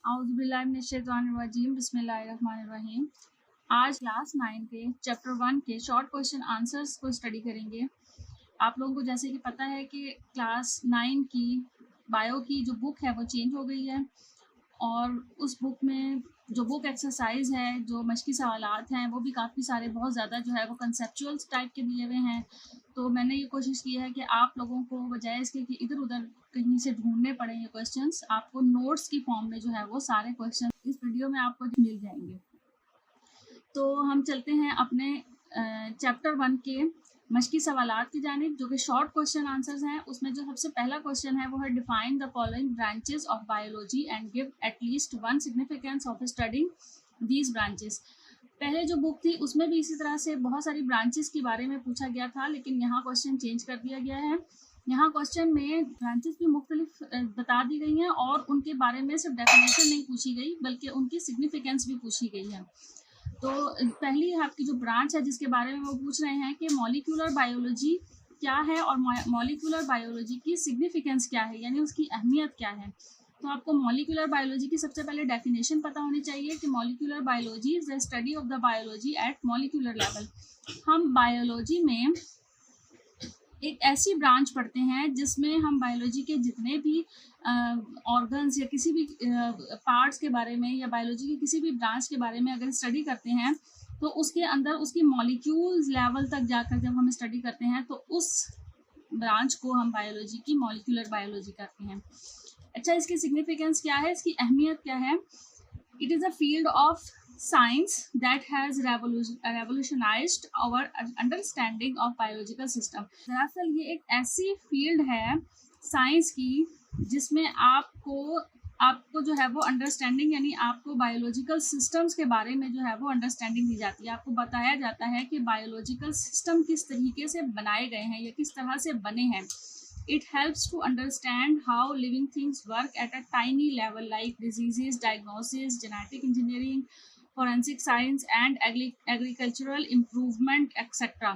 औज़ुबिल्लाहिमिनश्शैतानिर्रजीम बिस्मिल्लाहिर्रहमानिर्रहीम। आज क्लास 9 के चैप्टर 1 के शॉर्ट क्वेश्चन आंसर्स को स्टडी करेंगे। आप लोगों को जैसे कि पता है कि क्लास 9 की बायो की जो बुक है वो चेंज हो गई है और उस बुक में जो बुक एक्सरसाइज है, जो मश्की सवालात हैं, वो भी काफ़ी सारे बहुत ज़्यादा जो है वो कंसेप्चुअल्स टाइप के दिए हुए हैं। तो मैंने ये कोशिश की है कि आप लोगों को बजाय इसके कि इधर-उधर कहीं से ढूँढने पड़े ये क्वेश्चंस, आपको नोट्स की फॉर्म में जो है वो सारे क्वेश्चन इस वीडियो में आपको मिल जाएँगे। तो हम चलते हैं अपने चैप्टर 1 के मश्की सवालात की जानिब, जो कि शॉर्ट क्वेश्चन आंसर्स हैं। उसमें जो सबसे पहला क्वेश्चन है वो है define the following branches of biology and give at least one significance of studying these branches. पहले जो बुक थी उसमें भी इसी तरह से बहुत सारी ब्रांचेस के बारे में पूछा गया था, लेकिन यहाँ क्वेश्चन चेंज कर दिया गया है। यहाँ क्वेश्चन में ब्रांचेस भी मुख्तलिफ बता दी गई हैं और उनके बारे में सिर्फ डेफिनेशन नहीं पूछी गई बल्कि उनकी सिग्निफिकेंस भी पूछी गई है। तो पहली आपकी जो ब्रांच है जिसके बारे में वो पूछ रहे हैं कि मॉलिक्यूलर बायोलॉजी क्या है और मॉलिक्यूलर बायोलॉजी की सिग्निफिकेंस क्या है, यानी उसकी अहमियत क्या है। तो आपको मॉलिक्यूलर बायोलॉजी की सबसे पहले डेफिनेशन पता होनी चाहिए कि molecular biology is the study of the biology eight molecular level. हम बायोलॉजी में एक ऐसी ब्रांच पढ़ते हैं जिसमें हम बायोलॉजी के जितने भी ऑर्गन्स या किसी भी पार्ट्स के बारे में या बायोलॉजी के किसी भी ब्रांच के बारे में अगर स्टडी करते हैं तो उसके अंदर उसकी मॉलिक्यूल्स लेवल तक जाकर जब हम स्टडी करते हैं तो उस ब्रांच को हम बायोलॉजी की मॉलिक्यूलर बायोलॉजी करते हैं। अच्छा, इसकी सिग्निफिकेंस क्या है, इसकी अहमियत क्या है? It is a field of science that has revolutionized our understanding of biological system। दरअसल ये एक ऐसी फील्ड है साइंस की जिसमें आपको जो है वो अंडरस्टैंडिंग, यानी आपको बायोलॉजिकल सिस्टम्स के बारे में जो है वो अंडरस्टैंडिंग दी जाती है। आपको बताया जाता है कि बायोलॉजिकल सिस्टम किस तरीके से बनाए गए हैं या किस तरह से बने हैं। It helps to understand how living things work at a tiny level like diseases, diagnosis, genetic engineering, forensic science and agricultural improvement etc।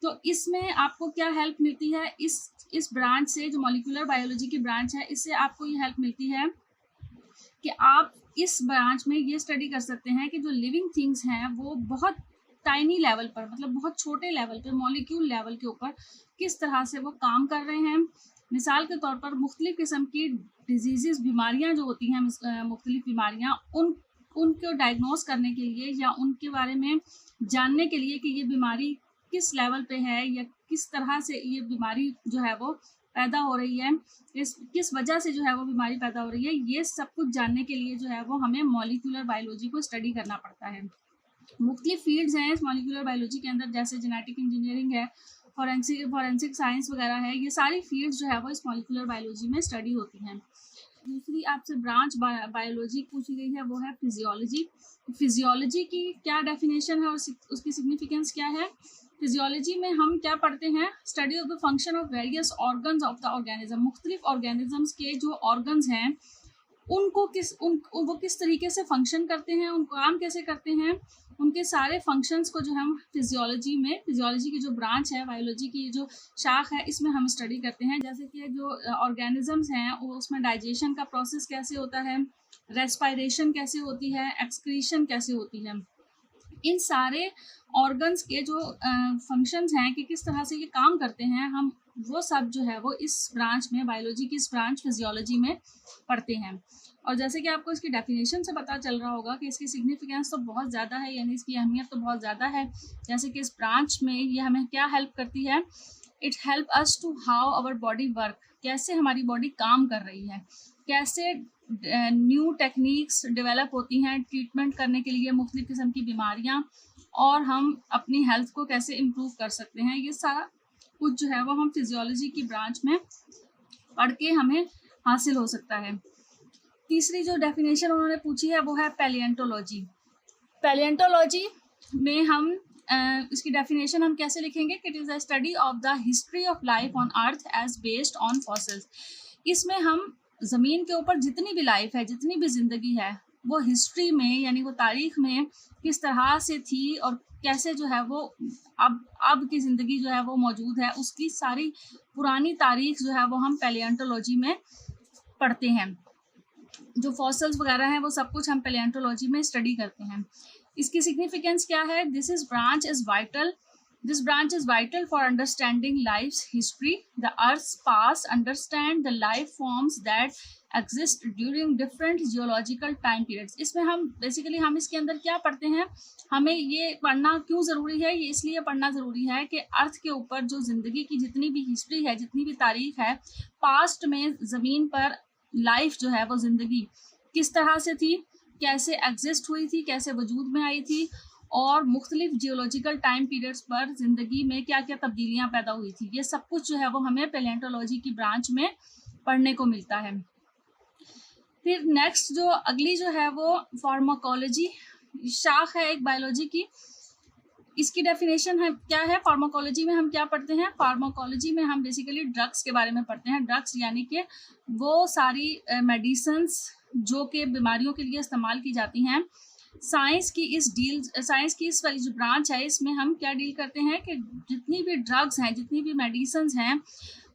तो इसमें आपको क्या हेल्प मिलती है इस ब्रांच से, जो मॉलिक्यूलर बायोलॉजी की ब्रांच है, इससे आपको ये हेल्प मिलती है कि आप इस ब्रांच में ये स्टडी कर सकते हैं कि जो लिविंग थिंग्स हैं वो बहुत टाइनी लेवल पर, मतलब बहुत छोटे लेवल पर, मॉलिक्यूल लेवल के ऊपर किस तरह से वो काम कर रहे हैं। मिसाल के तौर पर मुख्तलिफ़ किस्म की डिजीज़, बीमारियां जो होती हैं, मुख्तलिफ़ बीमारियां, उनको डायग्नोस करने के लिए या उनके बारे में जानने के लिए कि ये बीमारी किस लेवल पे है या किस तरह से ये बीमारी जो है वो पैदा हो रही है, किस वजह से जो है वो बीमारी पैदा हो रही है, ये सब कुछ जानने के लिए जो है वो हमें मॉलिक्यूलर बायोलॉजी को स्टडी करना पड़ता है। मुख्तलिफ फील्ड्स हैं इस मॉलिक्यूलर बायोलॉजी के अंदर, जैसे जेनेटिक इंजीनियरिंग है, फॉरेंसिक साइंस वगैरह है। ये सारी फील्ड्स जो है वो इस मॉलिक्यूलर बायोलॉजी में स्टडी होती हैं। दूसरी आपसे ब्रांच बायोलॉजी पूछी गई है वो है फिजियोलॉजी। फिजियोलॉजी की क्या डेफिनेशन है और उसकी सिग्निफिकेंस क्या है? फिजियोलॉजी में हम क्या पढ़ते हैं? Study of the function of various organs of the organism. मुख्तलिफ ऑर्गेनिजम्स के जो ऑर्गन्स हैं उनको वो किस तरीके से फंक्शन करते हैं, उनको काम कैसे करते हैं, उनके सारे फंक्शंस को जो हम फिजियोलॉजी में, फिजियोलॉजी की जो ब्रांच है, बायोलॉजी की जो शाख है, इसमें हम स्टडी करते हैं। जैसे कि जो ऑर्गेनिजम्स हैं उसमें डाइजेशन का प्रोसेस कैसे होता है, रेस्पिरेशन कैसे होती है, एक्सक्रीशन कैसे होती है, इन सारे ऑर्गन्स के जो फंक्शंस हैं कि किस तरह से ये काम करते हैं, हम वो सब जो है वो इस ब्रांच में, बायोलॉजी की इस ब्रांच फिजियोलॉजी में पढ़ते हैं। और जैसे कि आपको इसकी डेफिनेशन से पता चल रहा होगा कि इसकी सिग्निफिकेंस तो बहुत ज़्यादा है, यानी इसकी अहमियत तो बहुत ज़्यादा है। जैसे कि इस ब्रांच में ये हमें क्या हेल्प करती है? It help us to how our body work, कैसे हमारी बॉडी काम कर रही है, कैसे न्यू टेक्निक्स डेवलप होती हैं ट्रीटमेंट करने के लिए मुख्तलिफ़ किस्म की बीमारियां, और हम अपनी हेल्थ को कैसे इम्प्रूव कर सकते हैं। ये सारा कुछ जो है वो हम फिजियोलॉजी की ब्रांच में पढ़ के हमें हासिल हो सकता है। तीसरी जो डेफिनेशन उन्होंने पूछी है वो है पैलिएंटोलॉजी। पैलिएंटोलॉजी में हम इसकी डेफिनेशन हम कैसे लिखेंगे कि it is the study of the history of life on earth as based on fossils. इसमें हम ज़मीन के ऊपर जितनी भी लाइफ है, जितनी भी ज़िंदगी है, वो हिस्ट्री में, यानी वो तारीख़ में किस तरह से थी और कैसे जो है वो अब की ज़िंदगी जो है वो मौजूद है, उसकी सारी पुरानी तारीख़ जो है वो हम पैलिएंटोलॉजी में पढ़ते हैं। जो फॉसल्स वगैरह हैं वो सब कुछ हम पैलियोंटोलॉजी में स्टडी करते हैं। इसकी सिग्निफिकेंस क्या है? This branch is vital for understanding life's history, the earth's past, understand the life forms that exist during different geological time periods. इसमें हम बेसिकली हम इसके अंदर क्या पढ़ते हैं, हमें ये पढ़ना क्यों ज़रूरी है? ये इसलिए पढ़ना ज़रूरी है कि अर्थ के ऊपर जो ज़िंदगी की जितनी भी हिस्ट्री है, जितनी भी तारीख है, पास्ट में ज़मीन पर लाइफ जो है वो ज़िंदगी किस तरह से थी, कैसे एग्जिस्ट हुई थी, कैसे वजूद में आई थी, और मुख्तलिफ जियोलॉजिकल टाइम पीरियड्स पर ज़िंदगी में क्या क्या तब्दीलियाँ पैदा हुई थी, ये सब कुछ जो है वो हमें पैलियोंटोलॉजी की ब्रांच में पढ़ने को मिलता है। फिर नेक्स्ट जो अगली जो है वो फार्माकोलॉजी शाख है एक बायोलॉजी की। इसकी डेफिनेशन है क्या है? फार्माकोलॉजी में हम क्या पढ़ते हैं? फार्माकोलॉजी में हम बेसिकली ड्रग्स के बारे में पढ़ते हैं। ड्रग्स यानी कि वो सारी मेडिसिन्स जो कि बीमारियों के लिए इस्तेमाल की जाती हैं। साइंस की इस वाली जो ब्रांच है, इसमें हम क्या डील करते हैं कि जितनी भी ड्रग्स हैं, जितनी भी मेडिसिन्स हैं,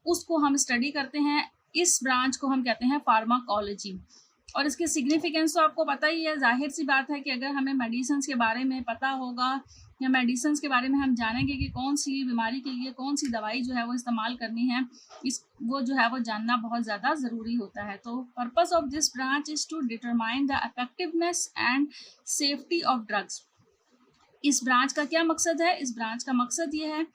उसको हम स्टडी करते हैं। इस ब्रांच को हम कहते हैं फार्माकोलॉजी। और इसकी सिग्निफिकेंस तो आपको पता ही है, जाहिर सी बात है कि अगर हमें मेडिसिन्स के बारे में पता होगा या मेडिसिन्स के बारे में हम जानेंगे कि कौन सी बीमारी के लिए कौन सी दवाई जो है वो इस्तेमाल करनी है, वो जो है वो जानना बहुत ज़्यादा ज़रूरी होता है। तो purpose of this branch is to determine the effectiveness and safety of drugs. इस ब्रांच का क्या मकसद है? इस ब्रांच का मकसद ये है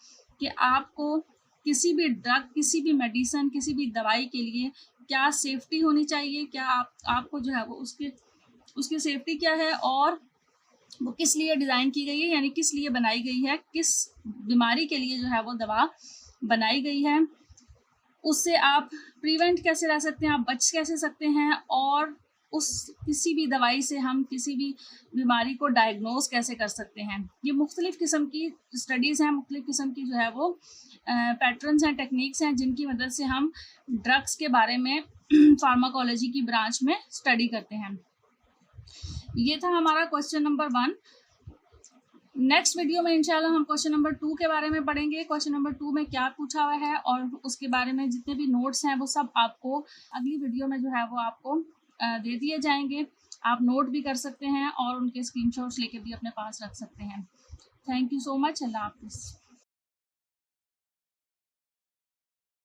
कि आपको किसी भी ड्रग, किसी भी मेडिसिन, किसी भी दवाई के लिए क्या सेफ्टी होनी चाहिए, क्या आपको जो है वो उसकी सेफ्टी क्या है, और वो किस लिए डिज़ाइन की गई है, यानी किस लिए बनाई गई है, किस बीमारी के लिए जो है वो दवा बनाई गई है, उससे आप प्रिवेंट कैसे रह सकते हैं, आप बच कैसे सकते हैं, और उस किसी भी दवाई से हम किसी भी बीमारी को डायग्नोज कैसे कर सकते हैं। ये मुख्तलिफ़ किस्म की स्टडीज़ हैं, मुख्तलिफ़ किस्म की जो है वो पैटर्न्स हैं, टेक्निक्स हैं, जिनकी मदद से हम ड्रग्स के बारे में फार्माकोलॉजी की ब्रांच में स्टडी करते हैं। ये था हमारा क्वेश्चन नंबर 1। नेक्स्ट वीडियो में इंशाल्लाह हम क्वेश्चन नंबर 2 के बारे में पढ़ेंगे। क्वेश्चन नंबर 2 में क्या पूछा हुआ है और उसके बारे में जितने भी नोट्स हैं वो सब आपको अगली वीडियो में जो है वो आपको दे दिए जाएंगे। आप नोट भी कर सकते हैं और उनके स्क्रीनशॉट्स लेके भी अपने पास रख सकते हैं। Thank you so much. अल्लाह हाफिज़।